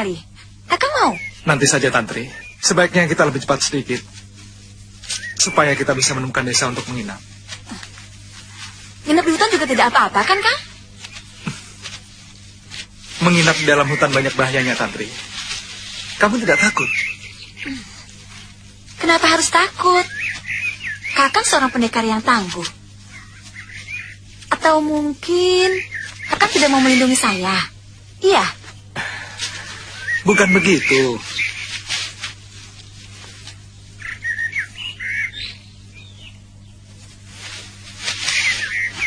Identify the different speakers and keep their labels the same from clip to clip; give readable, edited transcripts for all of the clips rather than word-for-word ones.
Speaker 1: sekali. Kakak mau?
Speaker 2: Nanti saja, Tantri. Sebaiknya kita lebih cepat sedikit. Supaya kita bisa menemukan desa untuk menginap.
Speaker 1: Nginep di hutan juga tidak apa-apa, kan, Kang?
Speaker 2: Menginap di dalam hutan banyak bahayanya, Tantri. Kamu tidak takut?
Speaker 1: Kenapa harus takut? Kakang seorang pendekar yang tangguh. Atau mungkin Kakang tidak mau melindungi saya? Iya.
Speaker 2: Bukan begitu.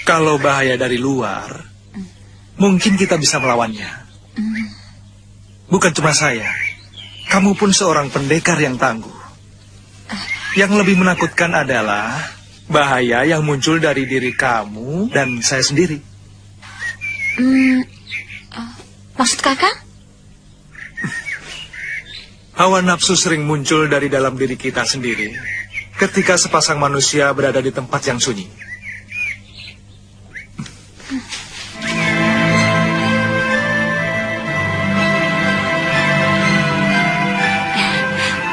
Speaker 2: Kalau bahaya dari luar, mungkin kita bisa melawannya. Bukan cuma saya, kamu pun seorang pendekar yang tangguh. Yang lebih menakutkan adalah bahaya yang muncul dari diri kamu dan saya sendiri.
Speaker 1: Maksud Kakang?
Speaker 2: Hawa nafsu sering muncul dari dalam diri kita sendiri ketika sepasang manusia berada di tempat yang sunyi.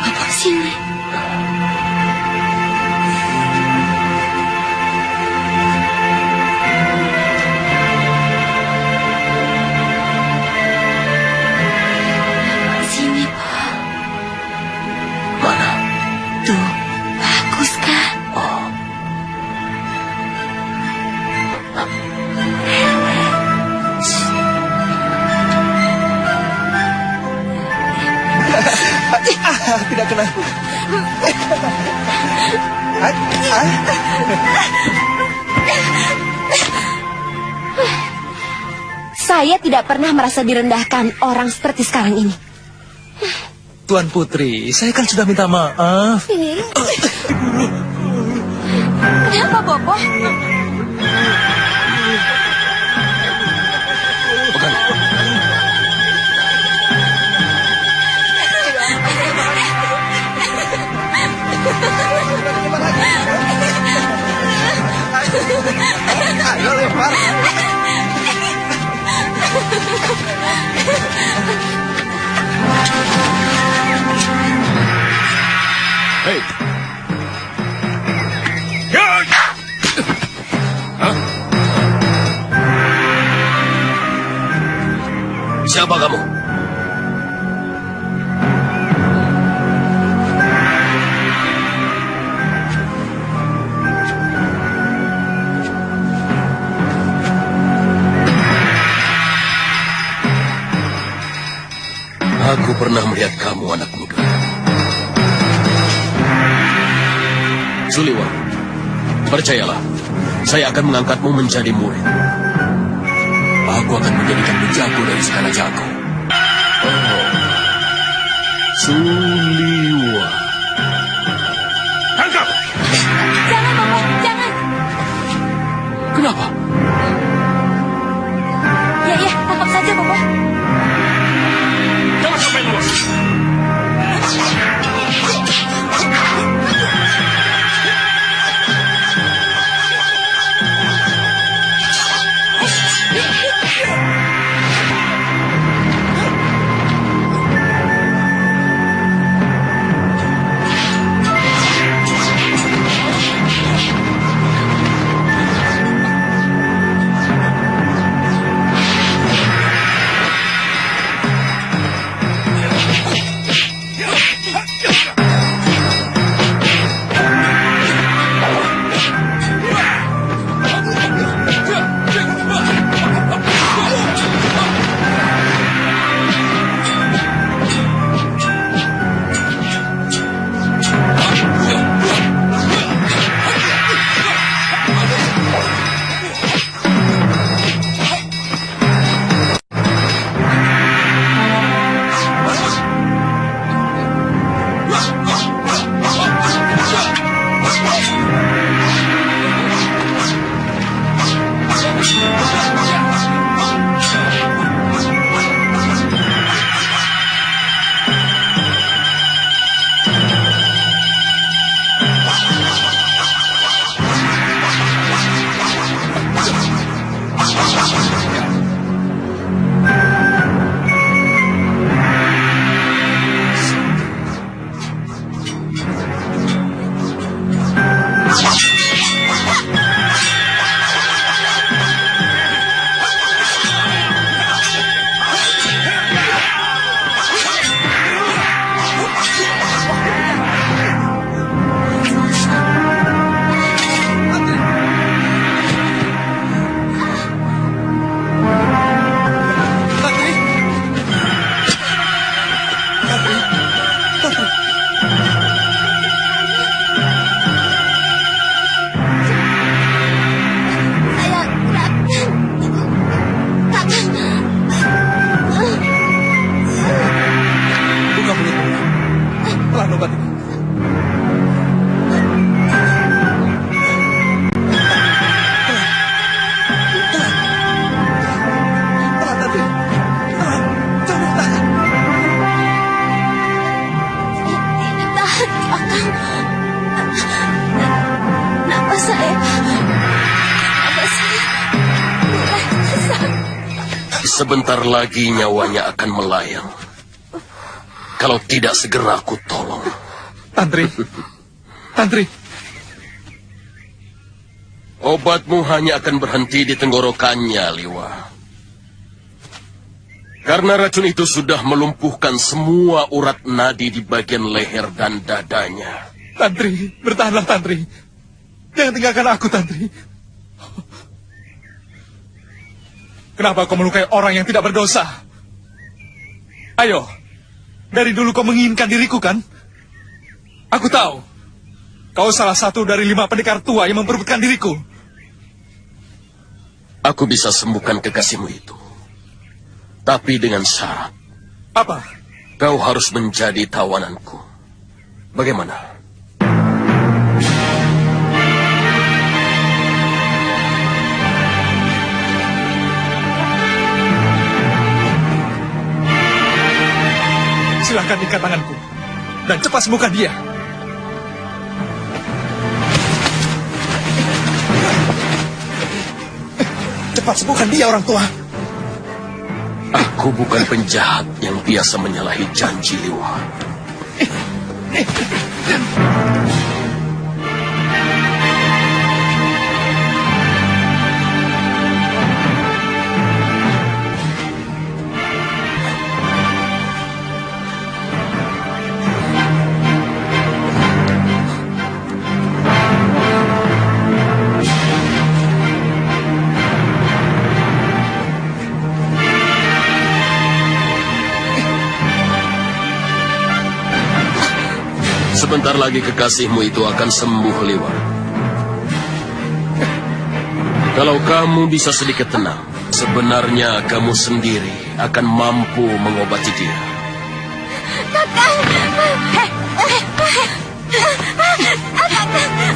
Speaker 1: Apa sih ini? Sini.
Speaker 3: Mana?
Speaker 1: Tuh, bagus kan?
Speaker 3: Oh.
Speaker 4: Tidak kena.
Speaker 1: Saya tidak pernah merasa direndahkan orang seperti sekarang ini.
Speaker 2: Tuan Putri, saya kan sudah minta maaf.
Speaker 1: Kenapa, Bobo?
Speaker 3: Bukan.
Speaker 4: Ayo lempar.
Speaker 3: Hei. Hah? Siapa kamu? Aku pernah melihat kamu, anak muda. Suliwa, percayalah, saya akan mengangkatmu menjadi murid. Aku akan menjadikanmu jago dari segala jago. Oh, Suliwa. Tangkap!
Speaker 1: Jangan, Bobo, jangan.
Speaker 3: Kenapa?
Speaker 1: Ya, tangkap saja, Bobo.
Speaker 3: Jangan sampai lolos. Sebentar lagi nyawanya akan melayang. Kalau tidak segera aku tolong.
Speaker 2: Tantri. Tantri.
Speaker 3: Obatmu hanya akan berhenti di tenggorokannya, Liwa. Karena racun itu sudah melumpuhkan semua urat nadi di bagian leher dan dadanya.
Speaker 2: Tantri, bertahanlah Tantri. Jangan tinggalkan aku, Tantri. Kenapa kau melukai orang yang tidak berdosa? Ayo, dari dulu kau menginginkan diriku, kan? Aku tahu, kau salah satu dari 5 pendekar tua yang memperebutkan diriku.
Speaker 3: Aku bisa sembuhkan kekasihmu itu. Tapi dengan syarat.
Speaker 2: Apa?
Speaker 3: Kau harus menjadi tawananku. Bagaimana?
Speaker 2: Silahkan ikat tanganku. Dan cepat sembuhkan dia. Cepat sembuhkan dia, orang tua.
Speaker 3: Aku bukan penjahat yang biasa menyalahi janji, Liwa. Sebentar lagi kekasihmu itu akan sembuh, Liwa. Kalau kamu bisa sedikit tenang, sebenarnya kamu sendiri akan mampu mengobati dia.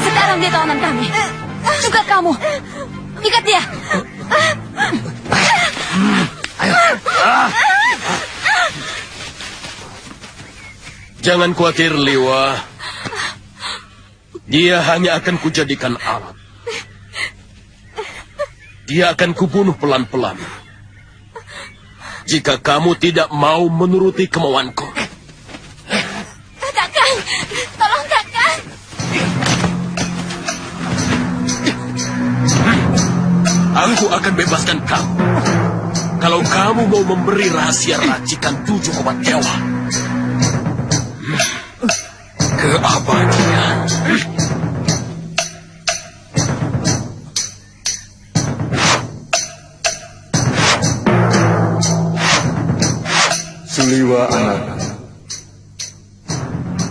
Speaker 1: Sekarang dia tawanan kami. Juga kamu. Ikat dia.
Speaker 3: Jangan khawatir, Liwa. Dia hanya akan kujadikan alat. Dia akan kubunuh pelan-pelan. Jika kamu tidak mau menuruti kemauanku.
Speaker 1: Kakang, tolong kakang.
Speaker 3: Aku akan bebaskan kamu. Kalau kamu mau memberi rahasia racikan 7 obat dewa. Keabadian.
Speaker 5: Suliwa anak,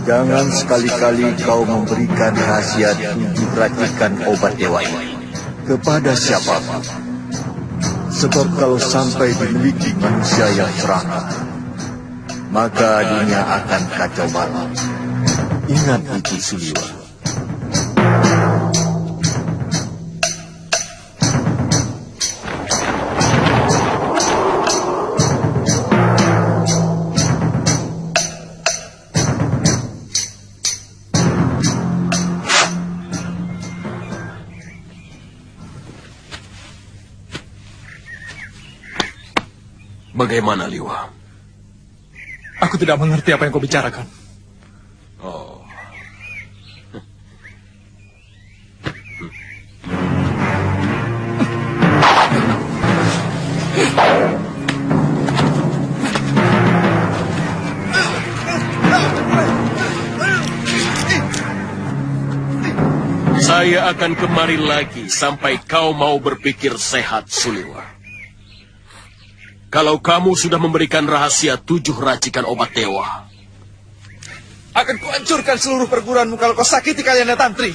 Speaker 5: jangan sekali-kali kau memberikan rahasia 7 racikan obat dewa ini kepada siapapun. Sebab kalau sampai dimiliki manusia yang serakah, maka dunia akan kacau balau. Ingat itu, Suliwa.
Speaker 3: Bagaimana, Liwa?
Speaker 2: Aku tidak mengerti apa yang kau bicarakan.
Speaker 3: Oh. Saya akan kemari lagi sampai kau mau berpikir sehat, Suliwa. Kalau kamu sudah memberikan rahasia 7 racikan obat dewa,
Speaker 2: Akan kuhancurkan seluruh perguruanmu kalau kau sakiti kalian ya, Tantri.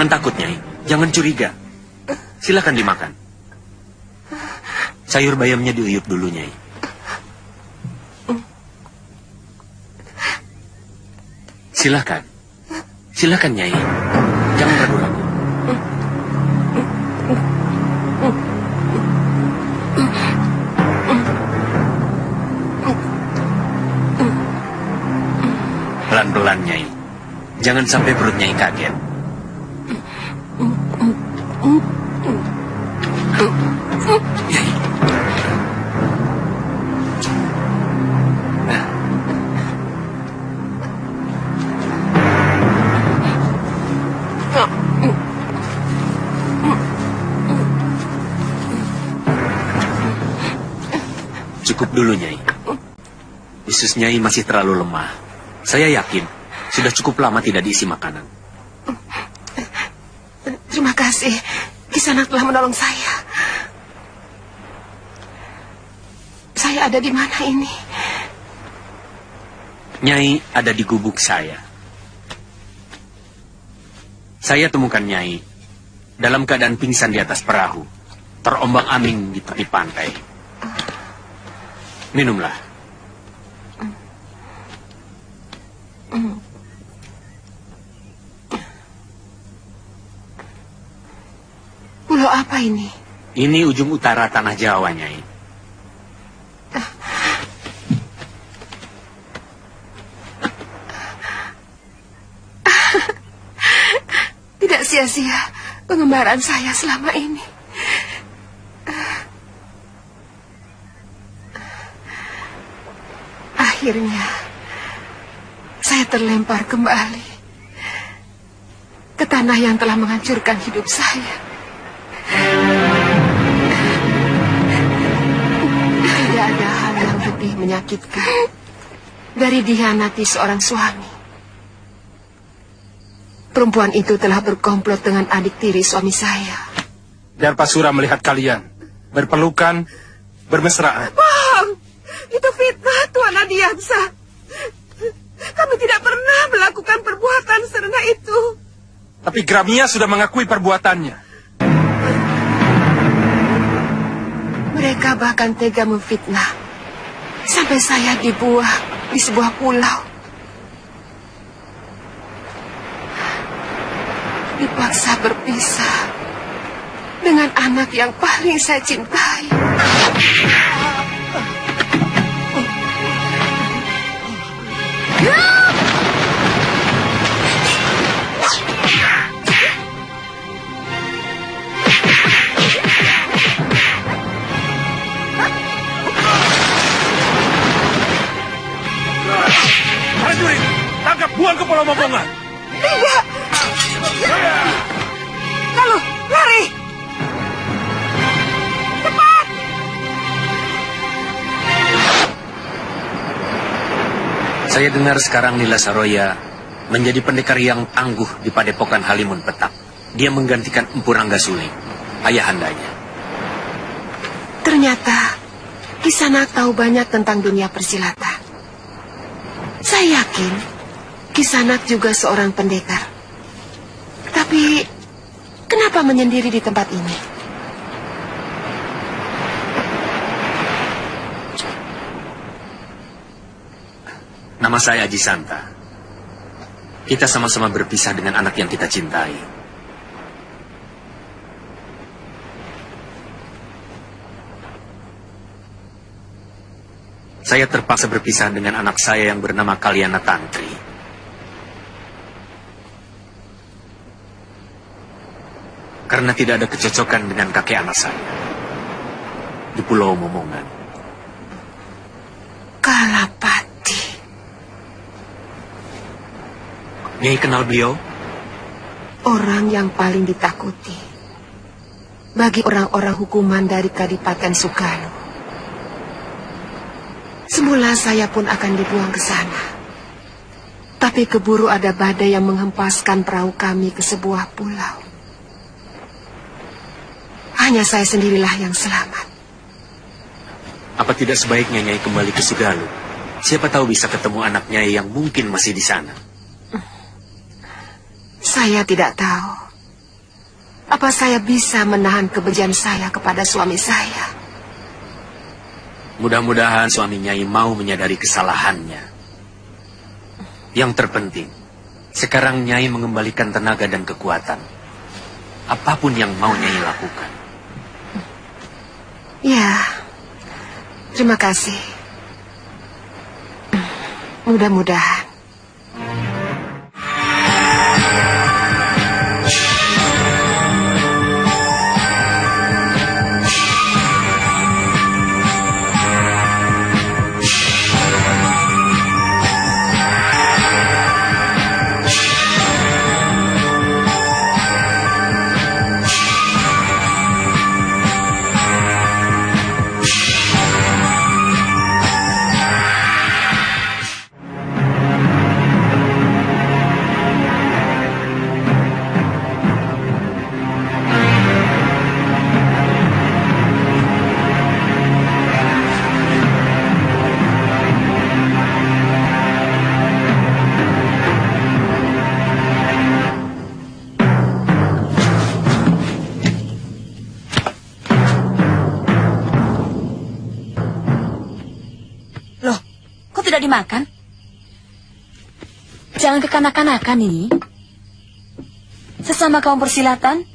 Speaker 6: Jangan takut, Nyai. Jangan curiga. Silakan dimakan. Sayur bayamnya diuyup dulu, Nyai. Silakan. Silakan, Nyai. Jangan ragu-ragu. Pelan-pelan, Nyai. Jangan sampai perut Nyai kaget. Nyai. Cukup dulu, Nyai. Usus Nyai masih terlalu lemah. Saya yakin sudah cukup lama tidak diisi makanan.
Speaker 7: Terima kasih. Kisanak telah menolong saya. Saya ada di mana ini?
Speaker 6: Nyai ada di gubuk saya. Saya temukan Nyai dalam keadaan pingsan di atas perahu, terombang-ambing di tepi pantai. Minumlah.
Speaker 7: Pulau apa ini?
Speaker 6: Ini ujung utara tanah Jawa, Nyai.
Speaker 7: Tidak sia-sia pengembaraan saya selama ini. Akhirnya, saya terlempar kembali ke tanah yang telah menghancurkan hidup saya. Tidak ada hal yang lebih menyakitkan dari dikhianati seorang suami. Perempuan itu telah berkomplot dengan adik tiri suami saya.
Speaker 8: Biar Pasura melihat kalian berpelukan, bermesraan.
Speaker 7: Bang, itu fitnah Tuan Adiaksa. Kami tidak pernah melakukan perbuatan serendah itu.
Speaker 8: Tapi Gramia sudah mengakui perbuatannya.
Speaker 7: Mereka bahkan tega memfitnah sampai saya dibuang di sebuah pulau. Dipaksa berpisah dengan anak yang paling saya cintai.
Speaker 8: Prajurit, tangkap, buang ke Pulau Momongan.
Speaker 7: Tidak. Lalu, lari. Cepat.
Speaker 6: Saya dengar sekarang Nila Saroya menjadi pendekar yang tangguh di padepokan Halimun Petak. Dia menggantikan Empu Ranggasuli, ayahandanya.
Speaker 7: Ternyata Kisanak tahu banyak tentang dunia persilatan. Saya yakin Kisanak juga seorang pendekar. Tapi kenapa menyendiri di tempat ini?
Speaker 6: Nama saya Aji Santa. Kita sama-sama berpisah dengan anak yang kita cintai. Saya terpaksa berpisah dengan anak saya yang bernama Kalyana Tantri. Karena tidak ada kecocokan dengan kakek anak saya di Pulau Momongan.
Speaker 7: Kalapati.
Speaker 6: Nyai kenal beliau?
Speaker 7: Orang yang paling ditakuti bagi orang-orang hukuman dari Kadipaten Sukarno. Semula saya pun akan dibuang ke sana. Tapi keburu ada badai yang menghempaskan perahu kami ke sebuah pulau. Hanya saya sendirilah yang selamat.
Speaker 6: Apa tidak sebaiknya Nyai kembali ke Sugalu? Siapa tahu bisa ketemu anak Nyai yang mungkin masih di sana.
Speaker 7: Saya tidak tahu. Apa saya bisa menahan kebencian saya kepada suami saya?
Speaker 6: Mudah-mudahan suami Nyai mau menyadari kesalahannya. Yang terpenting, sekarang Nyai mengembalikan tenaga dan kekuatan. Apapun yang mau Nyai lakukan.
Speaker 7: Ya, terima kasih. Mudah-mudahan.
Speaker 1: Tidak dimakan? Jangan kekanak-kanakan ini. Sesama kaum persilatan,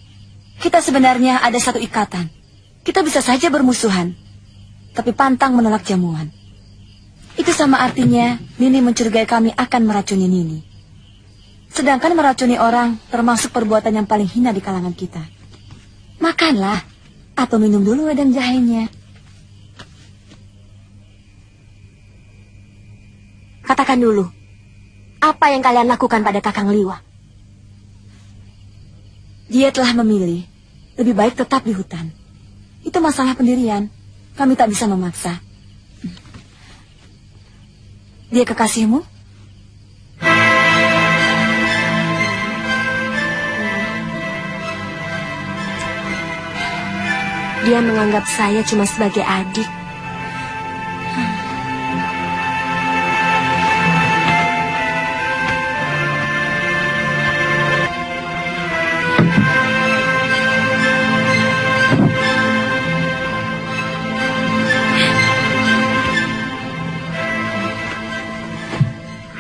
Speaker 1: kita sebenarnya ada satu ikatan. Kita bisa saja bermusuhan, tapi pantang menolak jamuan. Itu sama artinya Nini mencurigai kami akan meracuni Nini. Sedangkan meracuni orang termasuk perbuatan yang paling hina di kalangan kita. Makanlah, atau minum dulu wedang jahenya. Katakan dulu, apa yang kalian lakukan pada Kakang Liwa? Dia telah memilih, lebih baik tetap di hutan. Itu masalah pendirian, kami tak bisa memaksa. Dia kekasihmu? Dia menganggap saya cuma sebagai adik.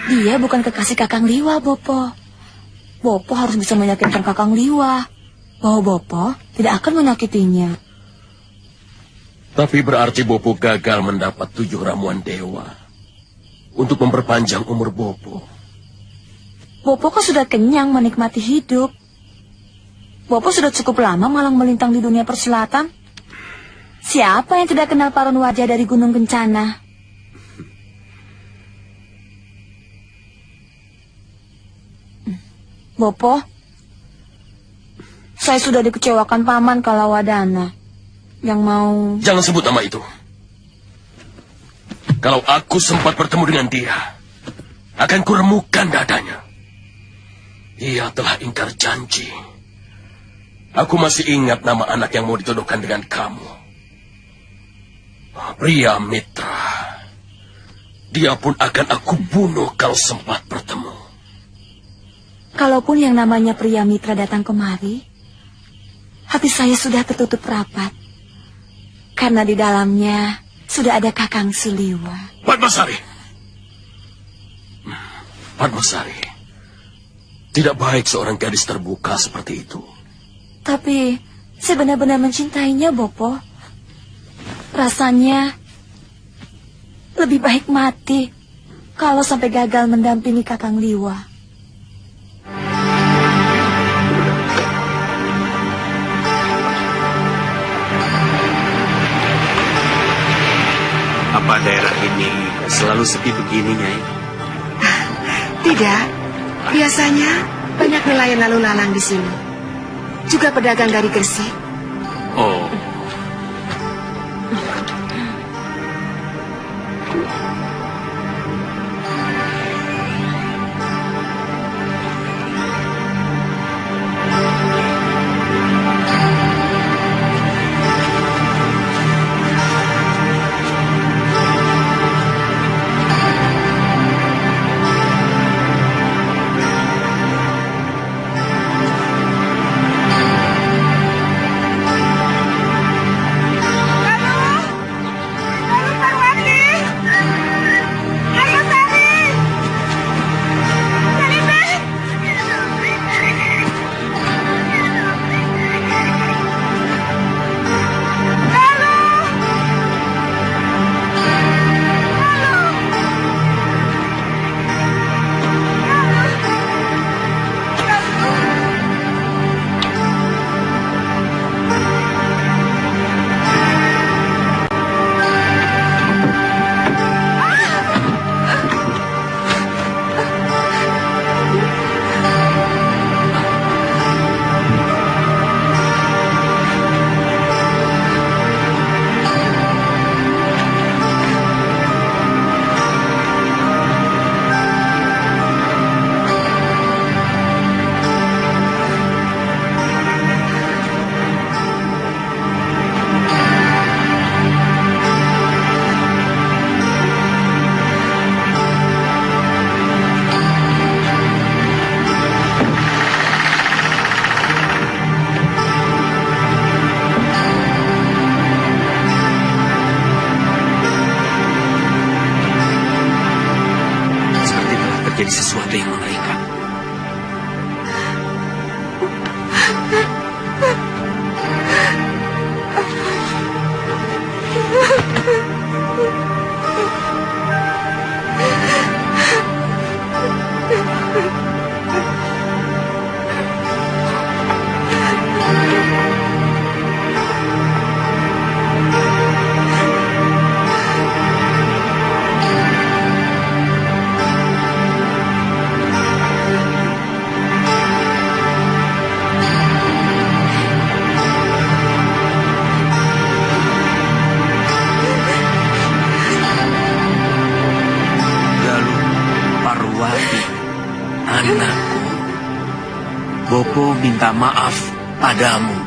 Speaker 1: Dia bukan kekasih Kakang Liwa, Bopo. Bopo harus bisa meyakinkan Kakang Liwa bahwa Bopo tidak akan menyakitinya.
Speaker 3: Tapi berarti Bopo gagal mendapat 7 ramuan dewa untuk memperpanjang umur Bopo.
Speaker 1: Bopo kan sudah kenyang menikmati hidup. Bopo sudah cukup lama malang melintang di dunia persilatan. Siapa yang tidak kenal paron wajah dari Gunung Kencana? Bopo, saya sudah dikecewakan Paman Kalawadana yang mau...
Speaker 3: Jangan sebut nama itu. Kalau aku sempat bertemu dengan dia, akan kuremukkan dadanya. Ia telah ingkar janji. Aku masih ingat nama anak yang mau ditodokkan dengan kamu. Pria Mitra. Dia pun akan aku bunuh kalau sempat bertemu.
Speaker 1: Kalaupun yang namanya pria Mitra datang kemari, hati saya sudah tertutup rapat. Karena di dalamnya sudah ada Kakang Suliwa.
Speaker 3: Padmasari. Padmasari. Tidak baik seorang gadis terbuka seperti itu.
Speaker 1: Tapi saya benar-benar mencintainya, Bopo. Rasanya lebih baik mati kalau sampai gagal mendampingi Kakang Liwa.
Speaker 6: Apa daerah ini selalu sepi begini, Nyai?
Speaker 7: Tidak. Biasanya banyak nelayan lalu lalang di sini. Juga pedagang dari Gresik.
Speaker 6: Oh. yang mengerikan. Anakku, Bopo minta maaf padamu.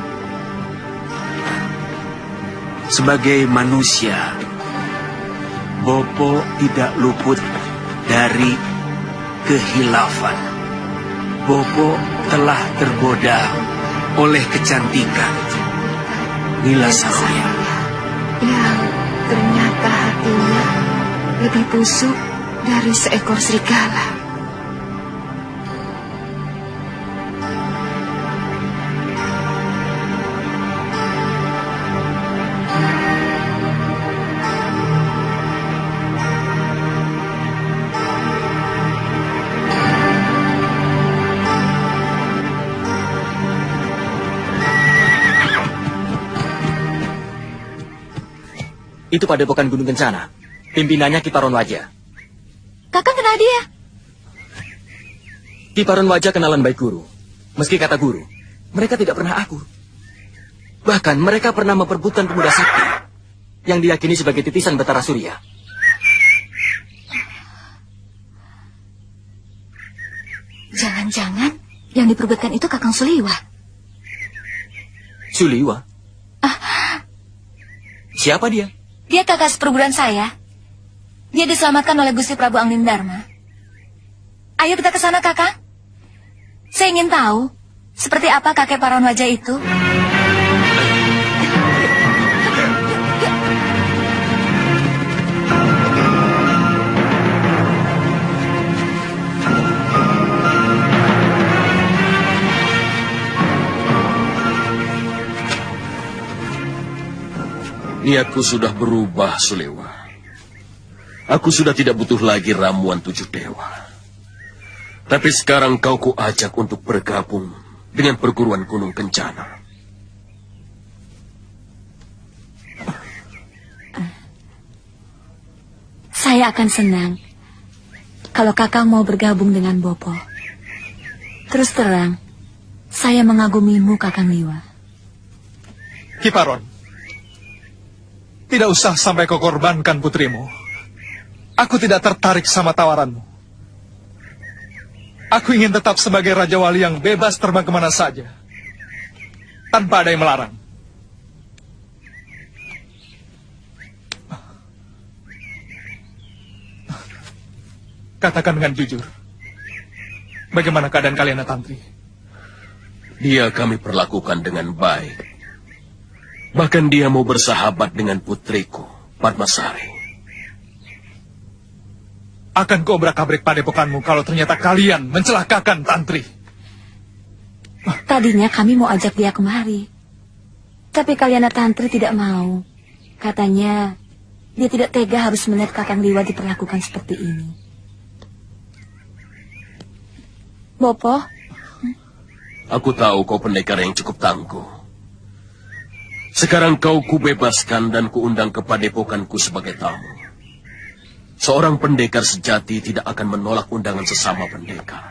Speaker 6: Sebagai manusia, Bopo tidak luput dari kehilafan. Bopo telah tergoda oleh kecantikan Nila Saroya.
Speaker 7: Yang ternyata hatinya lebih busuk dari seekor serigala.
Speaker 9: Itu padepokan Gunung Kencana. Pimpinannya Kiparon Wajah.
Speaker 1: Kakang kenal dia?
Speaker 9: Kiparon Wajah kenalan baik guru. Meski kata guru, mereka tidak pernah akur. Bahkan mereka pernah memperebutkan pemuda sakti yang diyakini sebagai titisan Batara Surya.
Speaker 1: Jangan-jangan yang diperebutkan itu Kakang Suliwa.
Speaker 9: Suliwa? Siapa dia?
Speaker 1: Dia kakak seperguruan saya. Dia diselamatkan oleh Gusti Prabu Anglindarma. Ayo kita ke sana, Kakang. Saya ingin tahu seperti apa kakek Paron Wajah itu.
Speaker 3: Niatku sudah berubah, Sulewa. Aku sudah tidak butuh lagi ramuan 7 dewa. Tapi sekarang kau kuajak untuk bergabung dengan perguruan Gunung Kencana.
Speaker 1: Saya akan senang kalau Kakang mau bergabung dengan Bopo. Terus terang, saya mengagumimu, Kakang Liwa.
Speaker 2: Kiparon, tidak usah sampai kau korbankan putrimu. Aku tidak tertarik sama tawaranmu. Aku ingin tetap sebagai Raja Wali yang bebas terbang kemana saja, tanpa ada yang melarang. Katakan dengan jujur, bagaimana keadaan kalian, Tantri?
Speaker 3: Dia kami perlakukan dengan baik. Bahkan dia mau bersahabat dengan putriku, Padmasari.
Speaker 2: Akan kau obrak-abrik padepokanmu kalau ternyata kalian mencelakakan Tantri.
Speaker 1: Tadinya kami mau ajak dia kemari. Tapi Kalyana Tantri tidak mau. Katanya dia tidak tega harus melihat Kakang Liwa diperlakukan seperti ini. Bopo?
Speaker 3: Aku tahu kau pendekar yang cukup tangguh. Sekarang kau kubebaskan dan kuundang ke padepokanku sebagai tamu. Seorang pendekar sejati tidak akan menolak undangan sesama pendekar.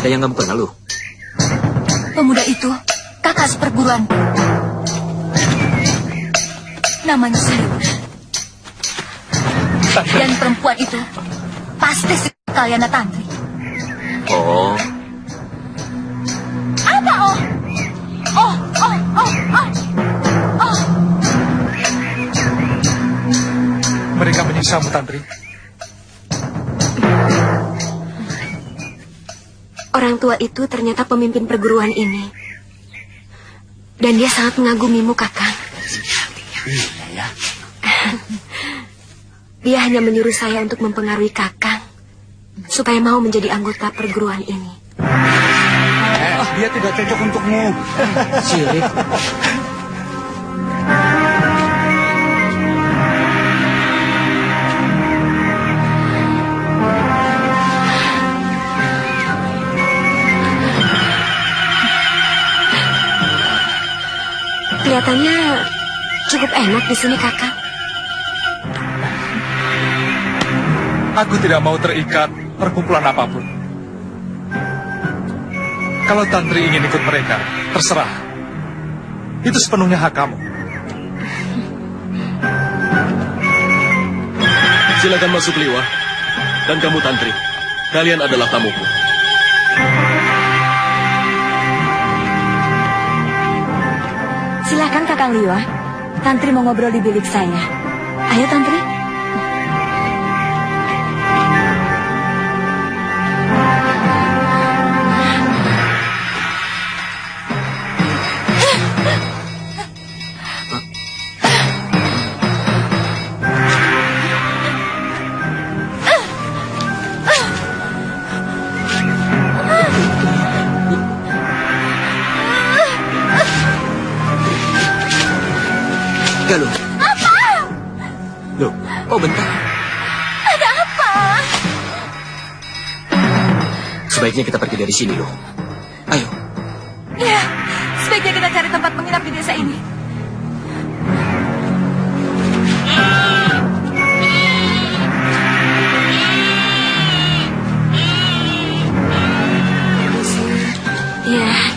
Speaker 9: ada yang kamu kenal, Lu?
Speaker 1: Pemuda itu kakak seperguruan. Namanya Siliwa. Dan perempuan itu pasti si Kalyana Tantri.
Speaker 9: Oh,
Speaker 1: Apa oh? Oh.
Speaker 2: Mereka menyiksamu, Tantri.
Speaker 7: Orang tua itu ternyata pemimpin perguruan ini. Dan dia sangat mengagumimu, Kakang.
Speaker 3: Iya ya.
Speaker 7: Dia hanya menyuruh saya untuk mempengaruhi Kakang supaya mau menjadi anggota perguruan ini.
Speaker 4: Dia tidak cocok untukmu.
Speaker 9: sirik.
Speaker 7: Kelihatannya cukup enak di sini, Kakang.
Speaker 2: Aku tidak mau terikat perkumpulan apapun. Kalau Tantri ingin ikut mereka, terserah. Itu sepenuhnya hak kamu.
Speaker 3: Silakan masuk, Liwa. Dan kamu, Tantri. Kalian adalah tamuku.
Speaker 1: Silakan Kakang Liwa. Tantri mau ngobrol di bilik saya. Ayo Tantri.
Speaker 9: Galuh.
Speaker 1: Apa?
Speaker 9: Loh, oh bentar.
Speaker 1: Ada apa?
Speaker 9: Sebaiknya kita pergi dari sini, loh. Ayo.
Speaker 1: Ya, sebaiknya kita cari tempat menginap di desa ini.
Speaker 7: Ya,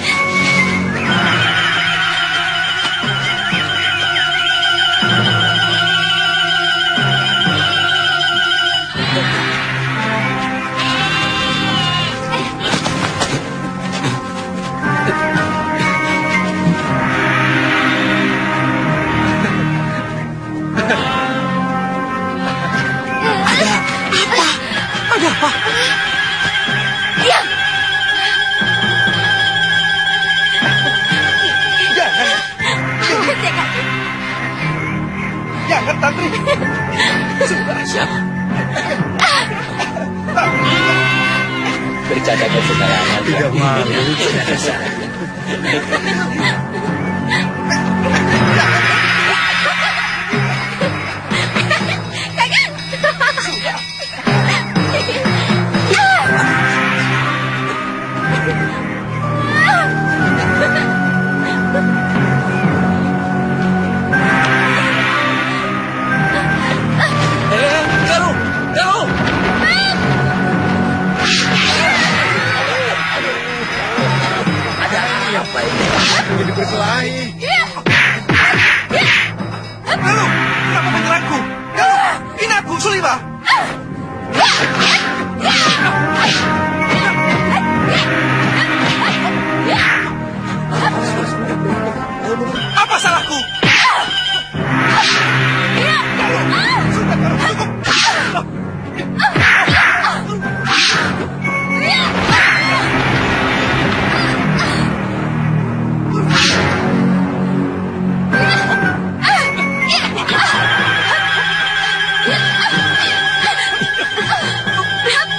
Speaker 4: Jangan, Tantri.
Speaker 9: Siapa?
Speaker 3: Bercanda sembarangan.
Speaker 4: Tidak mau.
Speaker 9: Galuh! Galuh!
Speaker 3: Apa ini?
Speaker 4: Jadi berkelahi. Lalu, kenapa menyerangku? Lalu, ini aku, Sulima. Apa salahku?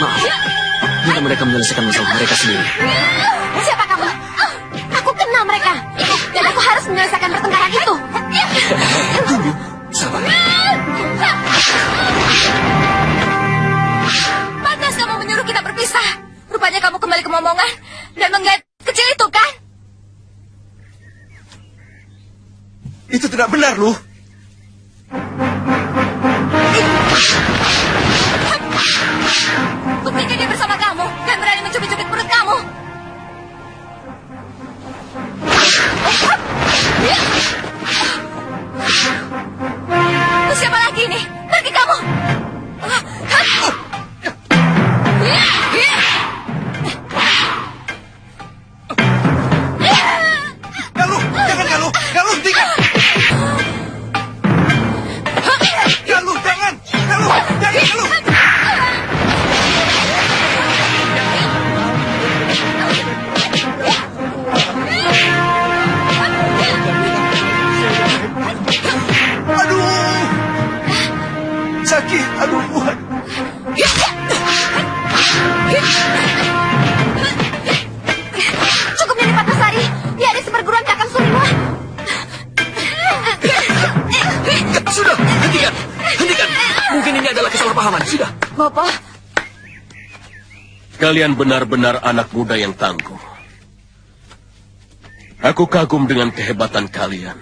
Speaker 9: Maaf. Minta mereka menyelesaikan masalah mereka sendiri.
Speaker 7: siapa kamu? Aku kenal mereka. Dan aku harus menyelesaikan pertengkaran itu.
Speaker 9: Tunggu. Sabar.
Speaker 1: Pantas kamu menyuruh kita berpisah. Rupanya kamu kembali ke Momongan dan menggait kecil itu kan?
Speaker 4: Itu tidak benar, Lu.
Speaker 1: Buktikan dia bersama kamu dan berani mencubit-cubit perut kamu.
Speaker 9: kesalahpahaman. Sudah.
Speaker 1: Bapak,
Speaker 3: Kalian benar-benar anak muda yang tangguh. Aku kagum dengan kehebatan kalian.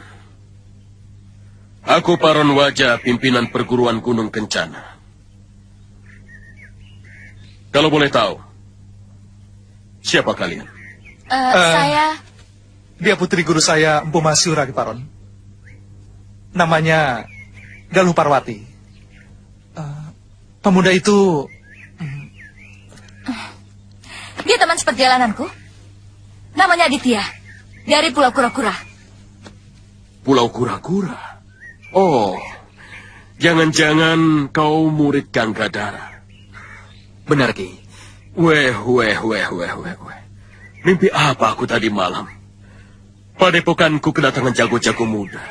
Speaker 3: Aku Paron Wajah, pimpinan perguruan Gunung Kencana. Kalau boleh tahu, siapa kalian?
Speaker 1: saya...
Speaker 2: Dia putri guru saya, Empu Masyura, Ki Paron. Namanya Galuh Parwati. Pemuda itu...
Speaker 1: Dia teman seperjalananku. Namanya Aditya. Dari Pulau Kura-Kura.
Speaker 3: Pulau Kura-Kura? Oh, jangan-jangan kau murid Ganggadara.
Speaker 9: Benar, Ki.
Speaker 3: Weh. Mimpi apa aku tadi malam? Padepokanku kedatangan jago-jago muda.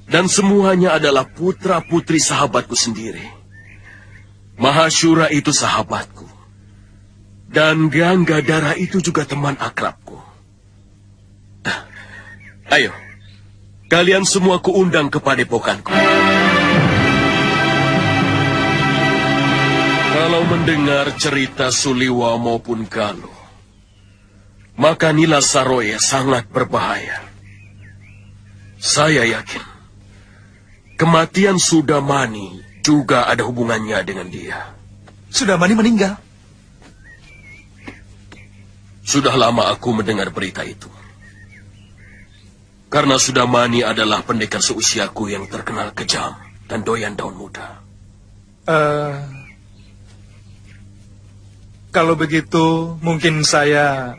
Speaker 3: Dan semuanya adalah putra-putri sahabatku sendiri. Mahasyura itu sahabatku. Dan Ganggadara itu juga teman akrabku. Ayo, kalian semua kuundang ke padepokanku. Kalau mendengar cerita Suliwa maupun Galuh, maka Nila Saroya sangat berbahaya. Saya yakin, kematian Sudamani juga ada hubungannya dengan dia.
Speaker 2: Sudamani meninggal.
Speaker 3: Sudah lama aku mendengar berita itu. Karena Sudamani adalah pendekar seusiaku yang terkenal kejam dan doyan daun muda.
Speaker 2: Kalau begitu, mungkin saya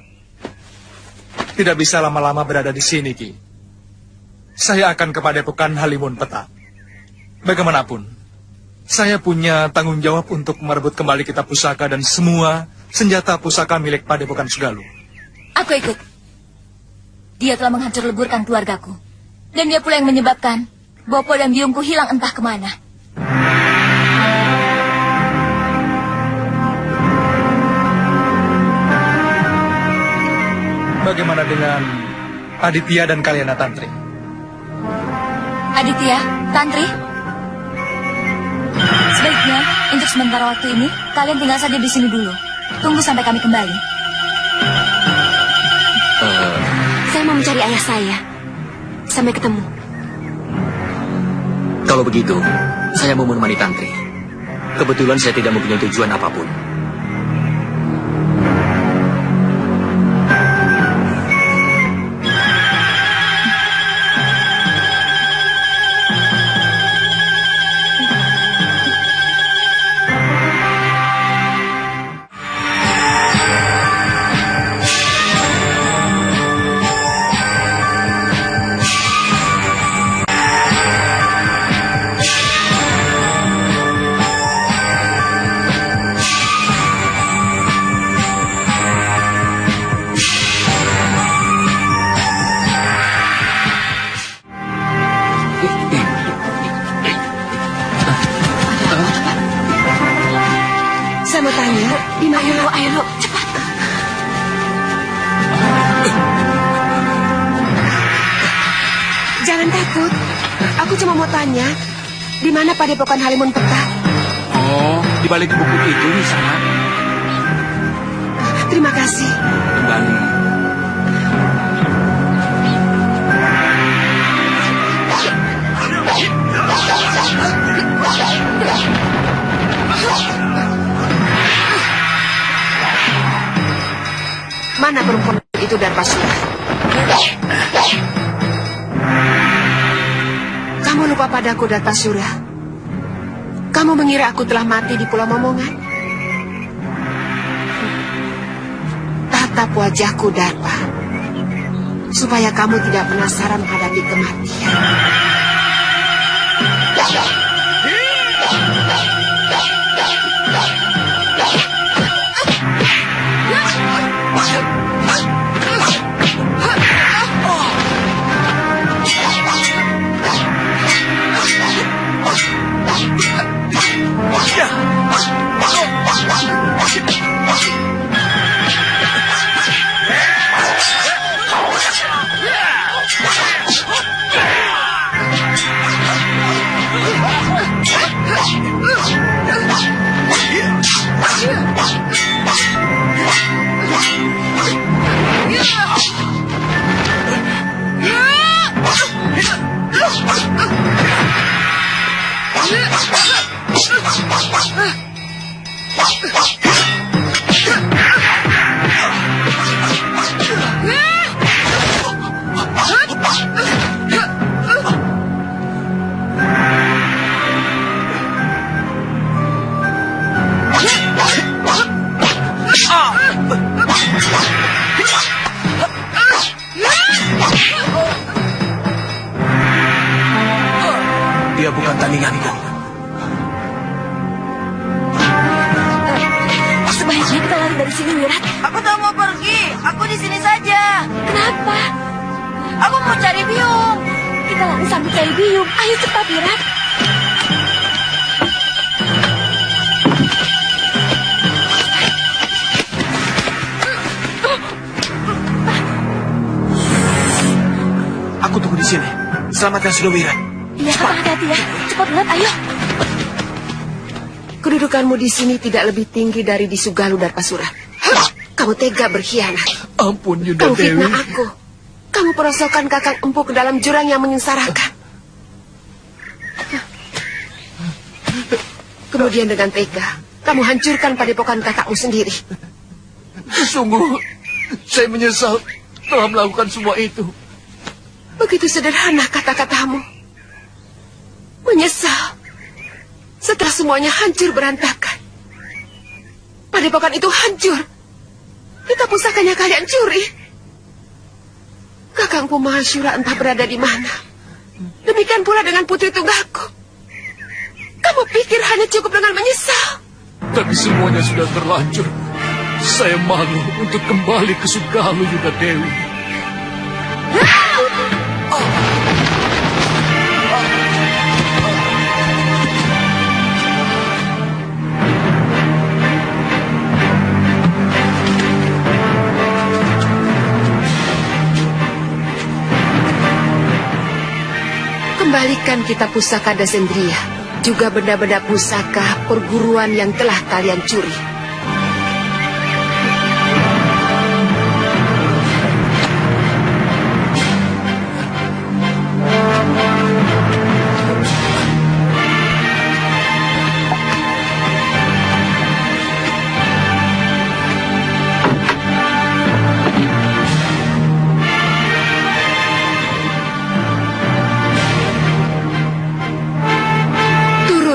Speaker 2: tidak bisa lama-lama berada di sini, Ki. Saya akan ke Padepokan Halimun Petak. Bagaimanapun, saya punya tanggung jawab untuk merebut kembali kitab pusaka dan semua senjata pusaka milik Padepokan Sugaluh.
Speaker 1: Aku ikut. Dia telah menghancur leburkan keluargaku. Dan dia pula yang menyebabkan Bopo dan biungku hilang entah kemana.
Speaker 2: Bagaimana dengan Aditya dan Kalyana Tantri?
Speaker 1: Aditya, Tantri, sebaiknya untuk sementara waktu ini kalian tinggal saja di sini dulu. Tunggu sampai kami kembali.
Speaker 7: Saya mau mencari ayah saya. Sampai ketemu.
Speaker 9: Kalau begitu, saya mau menemani Tantri. Kebetulan saya tidak mempunyai tujuan apapun.
Speaker 7: Saya mau tanya, di mana? Ayo, cepat. Jangan takut. Aku cuma mau tanya, di mana Padepokan Halimun Petak?
Speaker 8: Oh, di balik bukit itu di sana.
Speaker 7: Terima kasih.
Speaker 8: Kembali.
Speaker 7: Mana perempuan itu Darpasura? Kamu lupa padaku, Darpasura? Kamu mengira aku telah mati di Pulau Momongan? Tatap wajahku, Darpa, supaya kamu tidak penasaran menghadapi kematian.
Speaker 3: dia bukan tandinganku.
Speaker 1: Sebaiknya kita lari dari sini, Wirat.
Speaker 10: Aku tak mau pergi. Aku di sini saja.
Speaker 1: Kenapa?
Speaker 10: Aku mau cari biung.
Speaker 1: Kita lari sambil cari biung. Ayo cepat, Wirat.
Speaker 3: Aku tunggu di sini. Selamatkan Sudowira.
Speaker 1: Iya, kakak hati-hati ya. Cepat, Wirat, ayo.
Speaker 7: Kedudukanmu di sini tidak lebih tinggi dari di Sugalu Darpasura. Kamu tega berkhianat.
Speaker 3: Ampun, Yunda
Speaker 7: Kamu
Speaker 3: Dewi.
Speaker 7: fitnah aku. Kamu perosokkan Kakang Empu ke dalam jurang yang menyengsarakan. Kemudian dengan tega, kamu hancurkan padepokan kakakmu sendiri.
Speaker 3: Sungguh, saya menyesal telah melakukan semua itu.
Speaker 7: Begitu sederhana kata-katamu. Menyesal. Setelah semuanya hancur berantakan. Padepokan itu hancur. Kita pusakanya kalian curi. Kakang Mahashura entah berada di mana. Demikian pula dengan putri tunggalku. Kamu pikir hanya cukup dengan menyesal?
Speaker 3: Tapi semuanya sudah terlanjur. Saya malu untuk kembali ke Sugalu, Yunda Dewi.
Speaker 7: Kembalikan kita pusaka Dasendria, juga benda-benda pusaka perguruan yang telah kalian curi.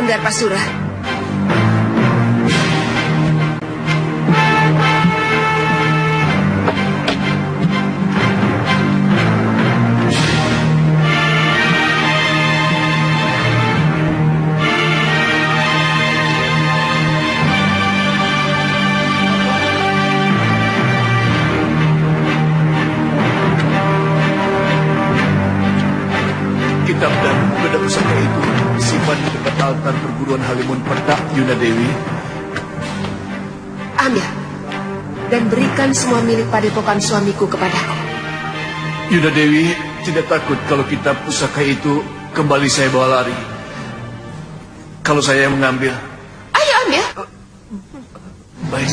Speaker 7: Darpasura.
Speaker 3: Kitab dan benda pusaka itu disimpan di dekat altar perguruan Halimun Pertak, Yunda Dewi.
Speaker 7: Ambil dan berikan semua milik padepokan suamiku kepadaku.
Speaker 3: Yunda Dewi tidak takut kalau kitab pusaka itu kembali saya bawa lari. Kalau saya yang mengambil.
Speaker 7: Ayo ambil.
Speaker 3: Baik.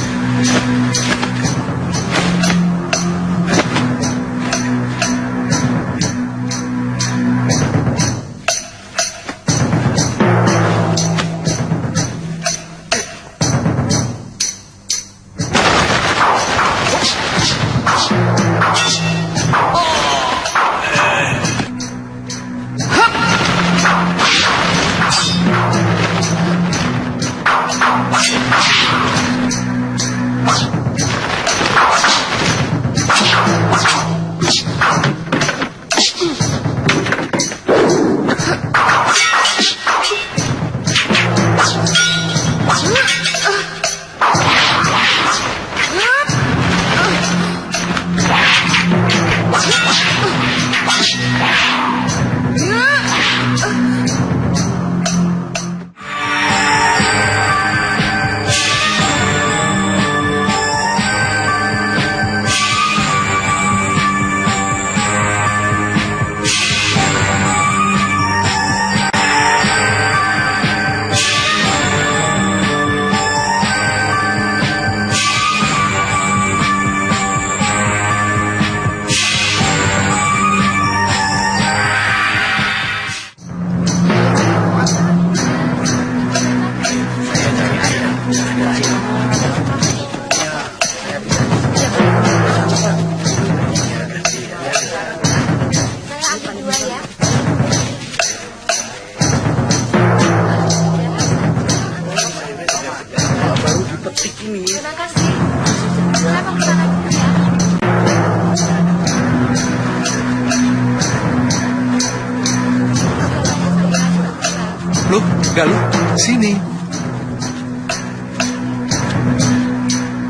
Speaker 2: Galuh, sini.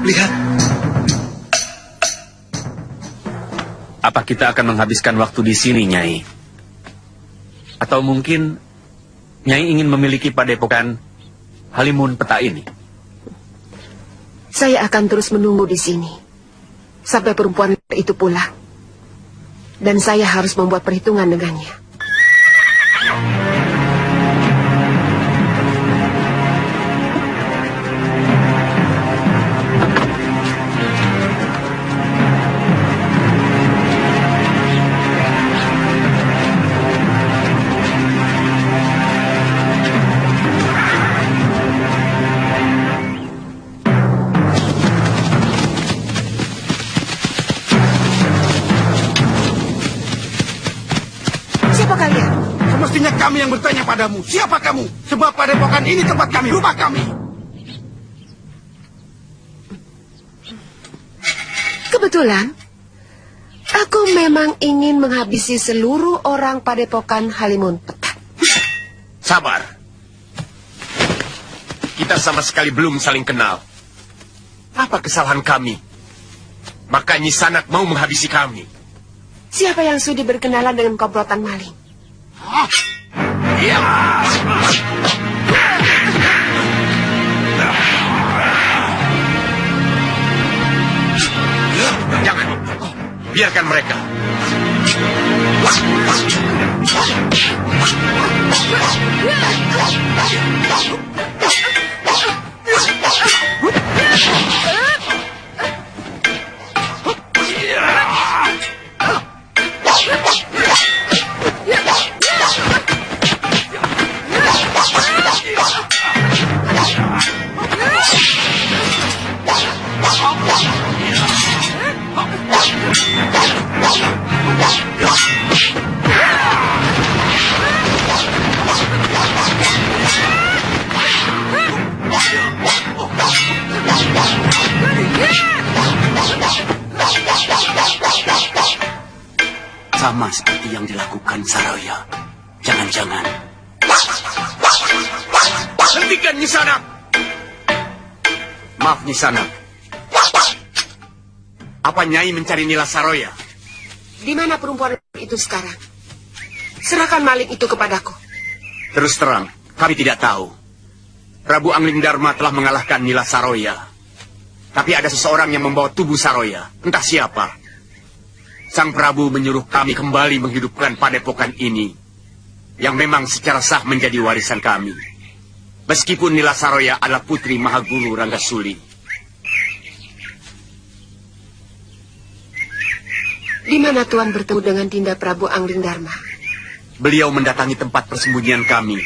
Speaker 2: Lihat.
Speaker 6: Apa kita akan menghabiskan waktu di sini, Nyai? Atau mungkin Nyai ingin memiliki padepokan Halimun Peta ini?
Speaker 7: Saya akan terus menunggu di sini sampai perempuan itu pulang. Dan saya harus membuat perhitungan dengannya.
Speaker 4: Semestinya kami yang bertanya padamu, siapa kamu? Sebab padepokan ini tempat kami, rumah kami.
Speaker 7: Kebetulan, aku memang ingin menghabisi seluruh orang padepokan Halimun Peta.
Speaker 3: Sabar. Kita sama sekali belum saling kenal. Apa kesalahan kami? Maka Nyi Sanak mau menghabisi kami.
Speaker 7: Siapa yang sudi berkenalan dengan komplotan maling?
Speaker 3: Iya. Jangan. Biarkan mereka.
Speaker 6: Sama seperti yang dilakukan Saroya. Jangan-jangan.
Speaker 3: Hentikan Nyi Sanak. Maaf Nyi Sanak. Apa Nyai mencari Nila Saroya?
Speaker 7: Di mana perempuan itu sekarang? Serahkan maling itu kepadaku.
Speaker 3: Terus terang, kami tidak tahu. Prabu Angling Dharma telah mengalahkan Nila Saroya. Tapi ada seseorang yang membawa tubuh Saroya. Entah siapa. Sang Prabu menyuruh kami kembali menghidupkan padepokan ini, yang memang secara sah menjadi warisan kami. Meskipun Nila Saroya adalah putri Mahaguru Ranggasuli.
Speaker 7: Di mana Tuan bertemu dengan Dinda Prabu Angling Dharma?
Speaker 3: Beliau mendatangi tempat persembunyian kami,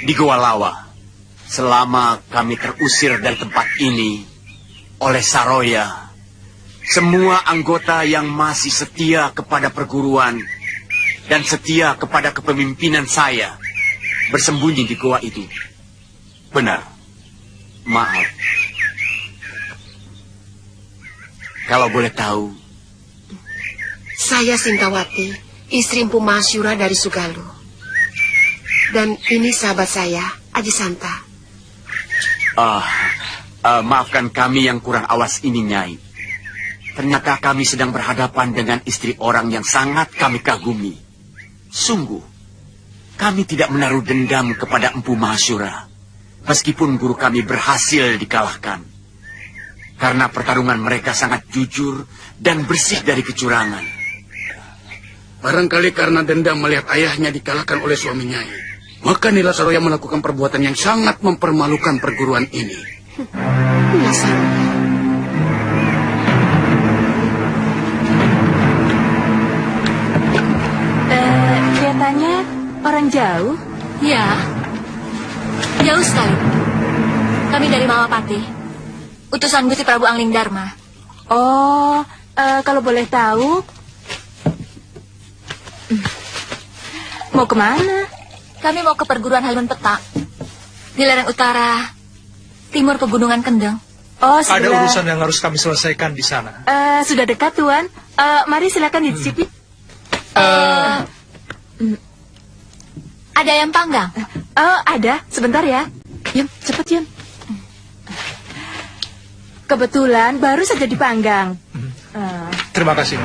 Speaker 3: di Goa Lawa. Selama kami terusir dari tempat ini oleh Saroya, semua anggota yang masih setia kepada perguruan dan setia kepada kepemimpinan saya bersembunyi di goa itu. Benar. Maaf. Kalau boleh tahu,
Speaker 7: saya Sintawati, istri Empu Mahasyura dari Sugalu. Dan ini sahabat saya, Aji Santa.
Speaker 3: Maafkan kami yang kurang awas ini, Nyai. Ternyata kami sedang berhadapan dengan istri orang yang sangat kami kagumi. Sungguh, kami tidak menaruh dendam kepada Empu Mahasyura, meskipun guru kami berhasil dikalahkan. Karena pertarungan mereka sangat jujur dan bersih dari kecurangan.
Speaker 4: Barangkali karena dendam melihat ayahnya dikalahkan oleh suami Nyai, maka Nila Saroya melakukan perbuatan yang sangat mempermalukan perguruan ini.
Speaker 7: Nila Saroya.
Speaker 1: Kelihatannya orang jauh.
Speaker 11: Ya, jauh sekali. Kami dari Mawapati, utusan Gusti Prabu Angling Dharma.
Speaker 1: Oh, kalau boleh tahu, mau kemana?
Speaker 11: Kami mau ke perguruan Halimun Peta, di lereng utara, timur pegunungan Kendeng.
Speaker 1: Oh,
Speaker 2: ada urusan yang harus kami selesaikan di sana.
Speaker 1: Sudah dekat, Tuan. Mari silakan dicicipi.
Speaker 11: Ada ayam panggang?
Speaker 7: Oh, ada. Sebentar ya. Yum, cepet Yum. Kebetulan baru saja dipanggang.
Speaker 2: Terima kasih.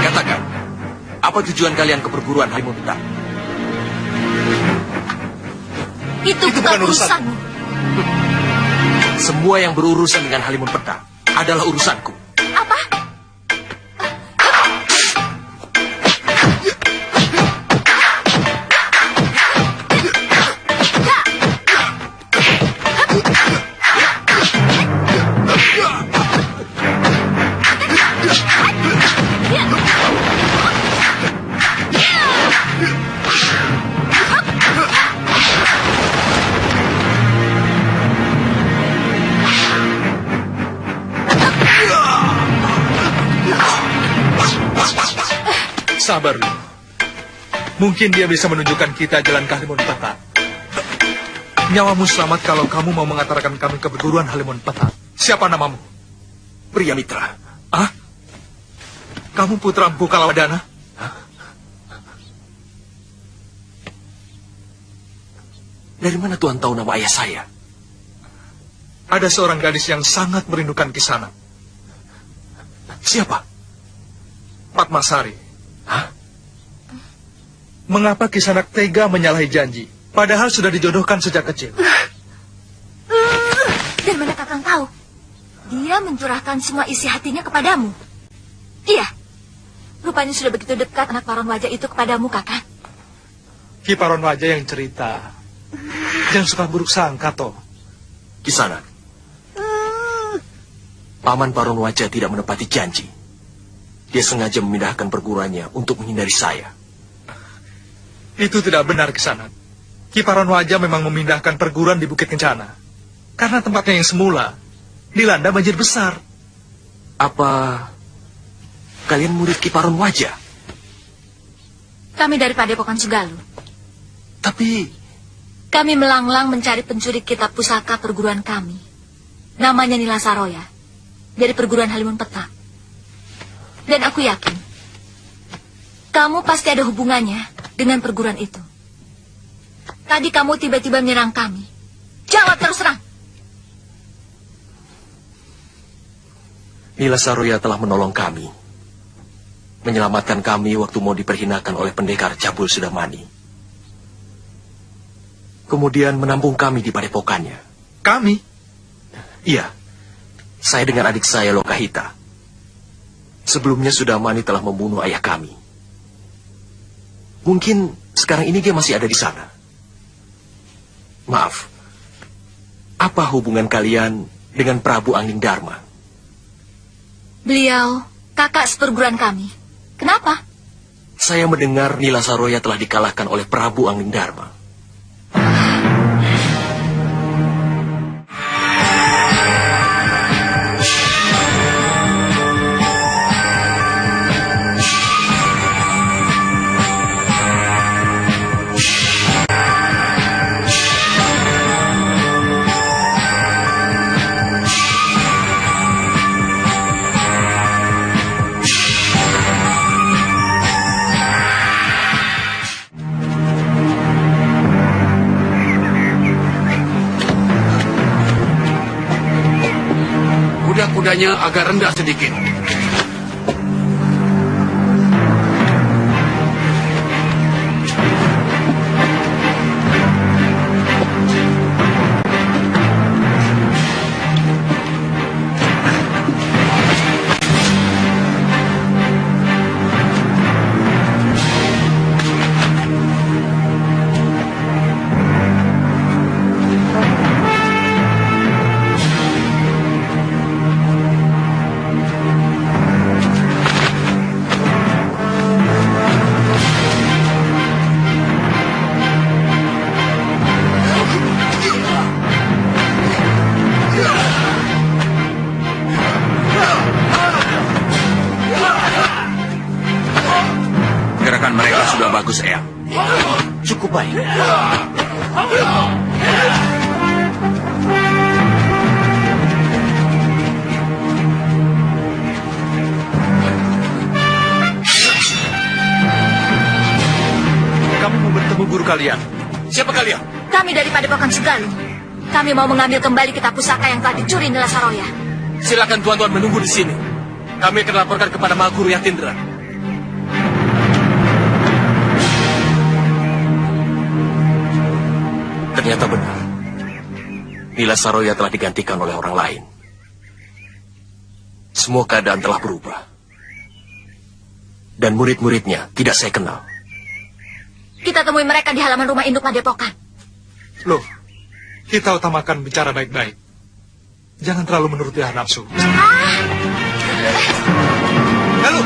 Speaker 3: Katakan, apa tujuan kalian ke perguruan harimau peta?
Speaker 11: Itu bukan urusanmu.
Speaker 3: Semua yang berurusan dengan halimun peta adalah urusanku.
Speaker 11: Apa?
Speaker 2: Sabar dulu. Mungkin dia bisa menunjukkan kita jalan ke Halimun Peta. Nyawamu selamat kalau kamu mau mengantarkan kami ke perguruan Halimun Peta. Siapa namamu?
Speaker 3: Pria Mitra.
Speaker 2: Ah? Kamu putra Empu Kalawadana?
Speaker 3: Dari mana Tuhan tahu nama ayah saya?
Speaker 2: Ada seorang gadis yang sangat merindukan Kisanak.
Speaker 3: Siapa?
Speaker 2: Padmasari.
Speaker 3: Hah?
Speaker 2: Mengapa Kisanak tega menyalahi janji? Padahal sudah dijodohkan sejak kecil.
Speaker 11: Dari mana Kakang tahu? Dia mencurahkan semua isi hatinya kepadamu. Iya. Rupanya sudah begitu dekat anak paron wajah itu kepadamu, Kakang.
Speaker 2: Ki Paron Wajah yang cerita. Jangan suka buruk sangka, toh.
Speaker 3: Kisanak. Paman Paron Wajah tidak menepati janji. Dia sengaja memindahkan perguruannya untuk menghindari saya.
Speaker 2: Itu tidak benar, Kisanak. Ki Paron Wajah memang memindahkan perguruan di Bukit Kencana. Karena tempatnya yang semula dilanda banjir besar.
Speaker 3: Apa kalian murid Ki Paron Wajah?
Speaker 11: Kami dari Padepokan Sugalu.
Speaker 3: Tapi
Speaker 11: Kami melanglang mencari pencuri kitab pusaka perguruan kami. Namanya Nila Saroya. Dari perguruan Halimun Peta. Dan aku yakin kamu pasti ada hubungannya dengan perguruan itu. Tadi kamu tiba-tiba menyerang kami. Jawab terus terang.
Speaker 3: Nila Saroya telah menolong kami. Menyelamatkan kami waktu mau diperhinakan oleh pendekar Cabul Sudamani. Kemudian menampung kami di padepokannya.
Speaker 2: Kami?
Speaker 3: Iya. Saya dengan adik saya Lokahita. Sebelumnya Sudamani telah membunuh ayah kami. Mungkin sekarang ini dia masih ada di sana. Maaf. Apa hubungan kalian dengan Prabu Angling Dharma?
Speaker 11: Beliau kakak seperguruan kami. Kenapa?
Speaker 3: Saya mendengar Nila Saroya telah dikalahkan oleh Prabu Angling Dharma.
Speaker 4: Kudanya agak rendah sedikit.
Speaker 8: Gerakan mereka sudah bagus, Eyang.
Speaker 3: Cukup baik. dulu kalian. Siapa kalian?
Speaker 11: Kami dari Padepokan Sugalu. Kami mau mengambil kembali kitab pusaka yang telah dicuri Nila Saroya.
Speaker 3: Silakan tuan-tuan menunggu di sini. Kami akan laporkan kepada Mahaguru Yatindra. Ternyata benar. Nila Saroya telah digantikan oleh orang lain. Semua keadaan telah berubah. Dan murid-muridnya tidak saya kenal.
Speaker 11: Kita temui mereka di halaman rumah induk Padepokan.
Speaker 2: Loh, kita utamakan bicara baik-baik. Jangan terlalu menuruti hawa nafsu. Lalu.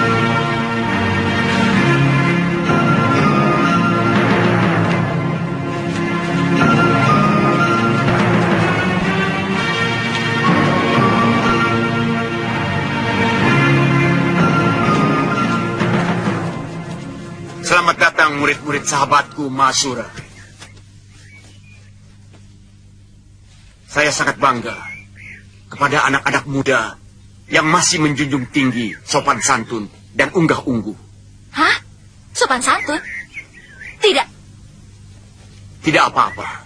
Speaker 4: Selamat datang murid-murid sahabatku Masura. Saya sangat bangga kepada anak-anak muda yang masih menjunjung tinggi sopan santun dan unggah-ungguh.
Speaker 11: Hah? Sopan santun? Tidak.
Speaker 4: Tidak apa-apa.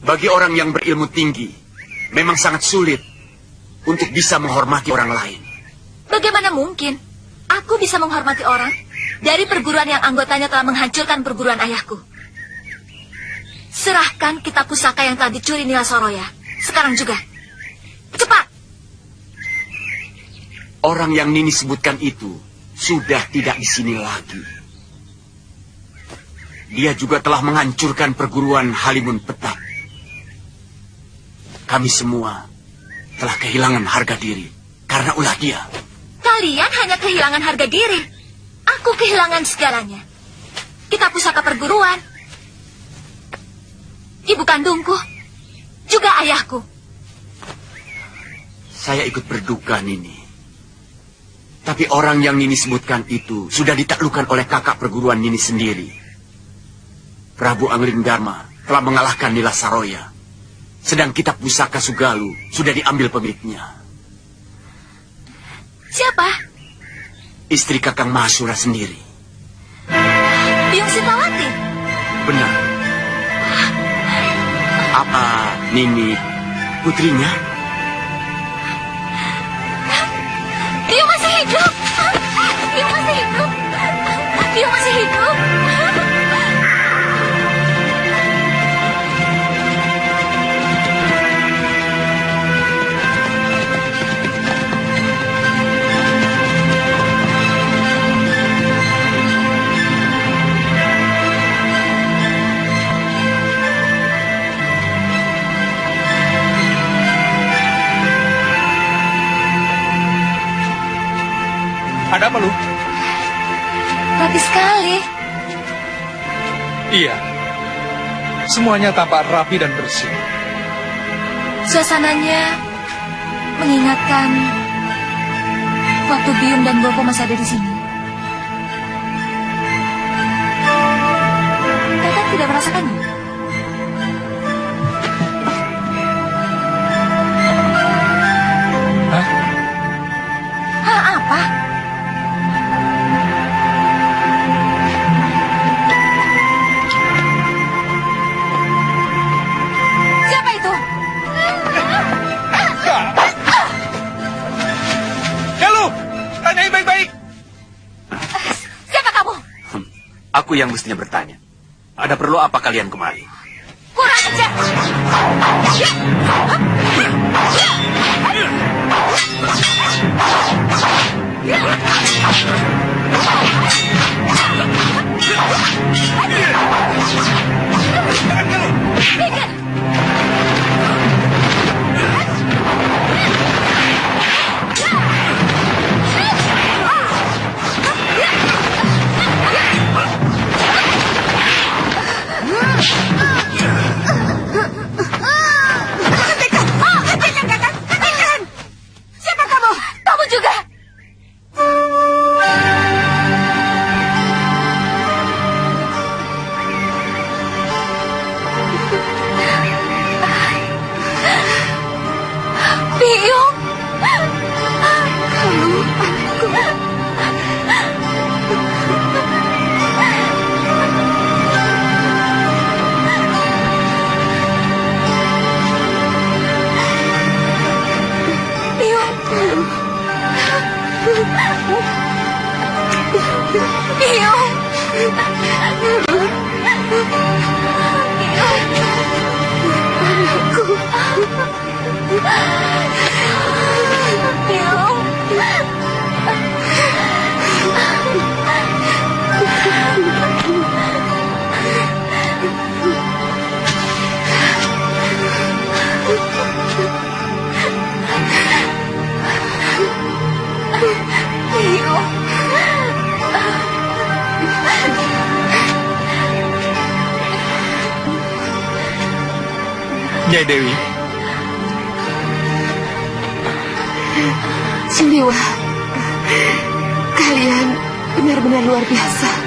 Speaker 4: Bagi orang yang berilmu tinggi, memang sangat sulit untuk bisa menghormati orang lain.
Speaker 11: Bagaimana mungkin aku bisa menghormati orang dari perguruan yang anggotanya telah menghancurkan perguruan ayahku? Serahkan kitab pusaka yang telah dicuri Nila Saroya. Sekarang juga. Cepat!
Speaker 4: Orang yang Nini sebutkan itu sudah tidak di sini lagi. Dia juga telah menghancurkan perguruan Halimun Petak. Kami semua telah kehilangan harga diri karena ulah dia.
Speaker 11: Kalian hanya kehilangan harga diri. Aku kehilangan segalanya. Kitab pusaka perguruan, ibu kandungku, juga ayahku.
Speaker 4: Saya ikut berduka, Nini. Tapi orang yang Nini sebutkan itu sudah ditaklukkan oleh kakak perguruan Nini sendiri. Prabu Anglingdarma telah mengalahkan Nila Saroya. Sedang kitab pusaka Sugalu sudah diambil pemiliknya.
Speaker 11: Siapa?
Speaker 4: Istri Kakang Mahasura sendiri.
Speaker 11: Biung Sitawati?
Speaker 4: Benar. Apa Nini putrinya?
Speaker 11: Biung masih hidup. Biung masih hidup. Biung masih hidup.
Speaker 2: Ada apa lu?
Speaker 11: Rapi sekali.
Speaker 2: Iya. Semuanya tampak rapi dan bersih.
Speaker 11: Suasananya mengingatkan waktu Biung dan Bopo masih ada di sini. Kakak tidak merasakannya?
Speaker 2: Hah?
Speaker 11: Hah, apa? Siapa itu?
Speaker 2: Galuh, tanyain baik-baik.
Speaker 11: Siapa kamu?
Speaker 6: Aku yang mestinya bertanya. Ada perlu apa kalian kemari?
Speaker 11: Kurang ajar! Iyo.
Speaker 2: Nyai Dewi.
Speaker 7: Siliwa, kalian benar-benar luar biasa.